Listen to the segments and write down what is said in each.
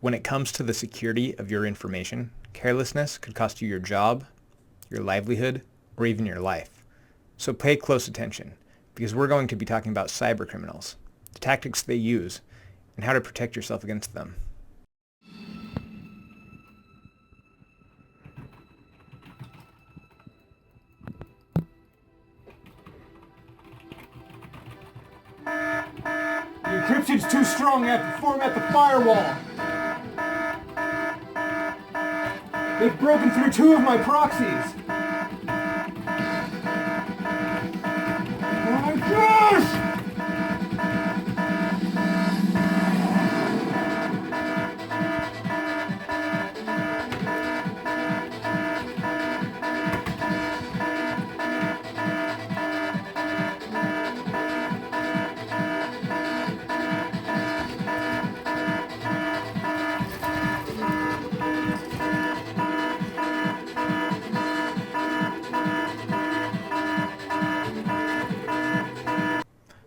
When it comes to the security of your information, carelessness could cost you your job, your livelihood, or even your life. So pay close attention, because we're going to be talking about cyber criminals, the tactics they use, and how to protect yourself against them. The encryption's too strong. I have to format the firewall. They've broken through 2 of my proxies. Oh my gosh!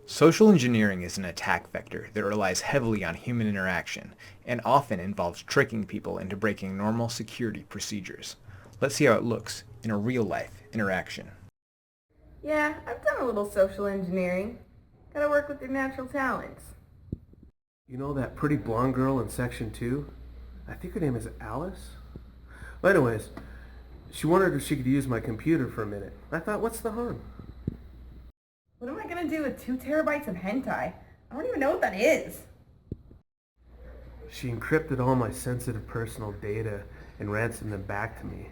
Social engineering is an attack vector that relies heavily on human interaction and often involves tricking people into breaking normal security procedures. Let's see how it looks in a real-life interaction. Yeah, I've done a little social engineering. Gotta work with your natural talents. You know that pretty blonde girl in section 2? I think her name is Alice? Well, anyways, she wondered if she could use my computer for a minute. I thought, what's the harm? What am I gonna do with 2 terabytes of hentai? I don't even know what that is. She encrypted all my sensitive personal data and ransomed them back to me.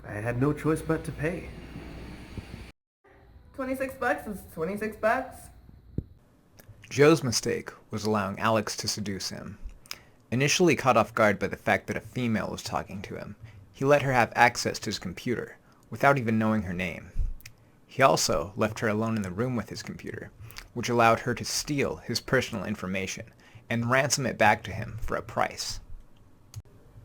I had no choice but to pay. $26 is $26. Joe's mistake was allowing Alex to seduce him. Initially caught off guard by the fact that a female was talking to him, he let her have access to his computer without even knowing her name. He also left her alone in the room with his computer, which allowed her to steal his personal information and ransom it back to him for a price.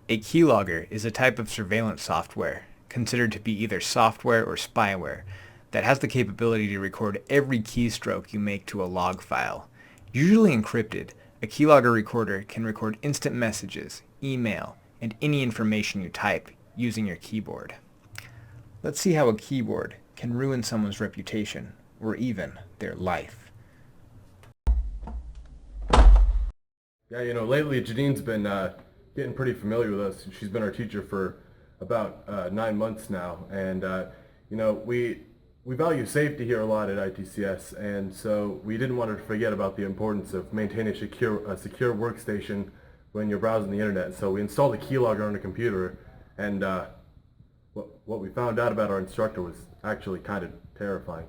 A keylogger is a type of surveillance software considered to be either software or spyware that has the capability to record every keystroke you make to a log file. Usually encrypted, a keylogger recorder can record instant messages, email, and any information you type using your keyboard. Let's see how a keyboard can ruin someone's reputation or even their life. Yeah, lately Janine's been getting pretty familiar with us. She's been our teacher for about 9 months now, and we value safety here a lot at ITCS, and so we didn't want her to forget about the importance of maintaining a secure workstation when you're browsing the internet. So we installed a keylogger on the computer, and what we found out about our instructor was actually kind of terrifying.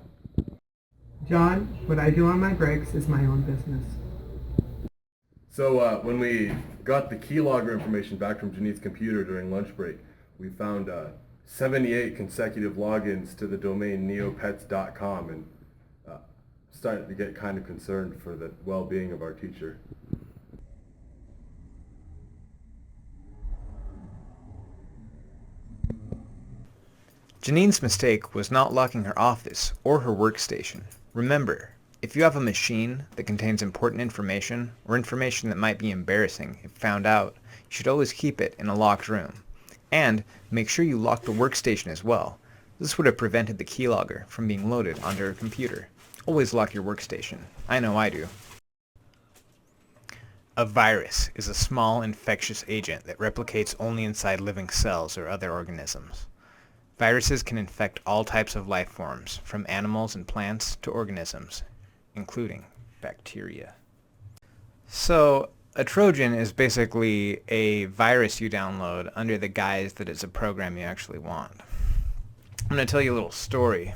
John, what I do on my breaks is my own business. So when we got the keylogger information back from Janine's computer during lunch break, we found 78 consecutive logins to the domain neopets.com, and started to get kind of concerned for the well-being of our teacher. Janine's mistake was not locking her office or her workstation. Remember, if you have a machine that contains important information or information that might be embarrassing if found out, you should always keep it in a locked room. And make sure you lock the workstation as well. This would have prevented the keylogger from being loaded onto your computer. Always lock your workstation. I know I do. A virus is a small infectious agent that replicates only inside living cells or other organisms. Viruses can infect all types of life forms, from animals and plants to organisms, including bacteria. So, a Trojan is basically a virus you download under the guise that it's a program you actually want. I'm going to tell you a little story.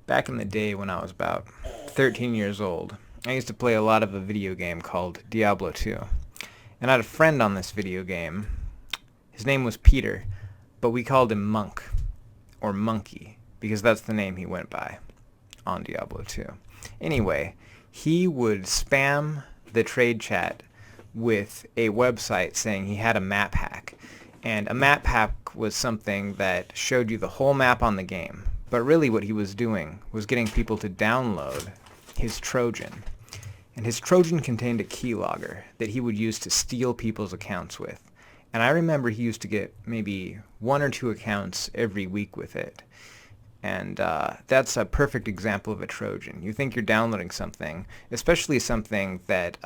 Back in the day when I was about 13 years old, I used to play a lot of a video game called Diablo 2. And I had a friend on this video game. His name was Peter, but we called him Monk, or Monkey, because that's the name he went by on Diablo 2. Anyway, he would spam the trade chat with a website saying he had a map hack. And a map hack was something that showed you the whole map on the game. But really what he was doing was getting people to download his Trojan. and his Trojan contained a keylogger that he would use to steal people's accounts with. And I remember he used to get maybe 1 or 2 accounts every week with it. And that's a perfect example of a Trojan. You think you're downloading something, especially something that,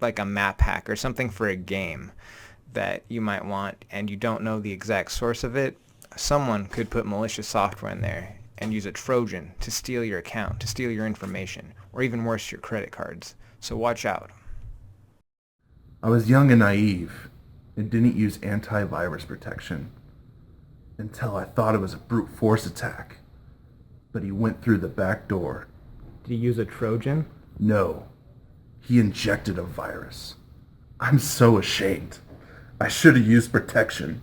like a map hack or something for a game that you might want, and you don't know the exact source of it. Someone could put malicious software in there and use a Trojan to steal your account, to steal your information, or even worse, your credit cards. So watch out. I was young and naive and didn't use antivirus protection until I thought it was a brute force attack. But he went through the back door. Did you use a Trojan? No, he injected a virus. I'm so ashamed. I should have used protection.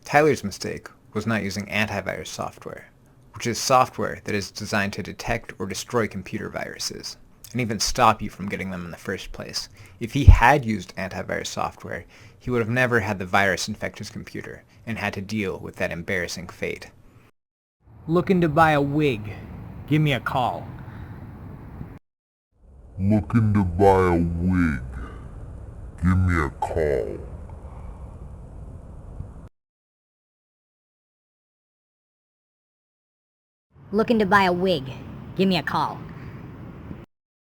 Tyler's mistake was not using antivirus software, which is software that is designed to detect or destroy computer viruses, and even stop you from getting them in the first place. If he had used antivirus software, he would have never had the virus infect his computer and had to deal with that embarrassing fate. Looking to buy a wig? Give me a call. Looking to buy a wig? Give me a call. Looking to buy a wig? Give me a call.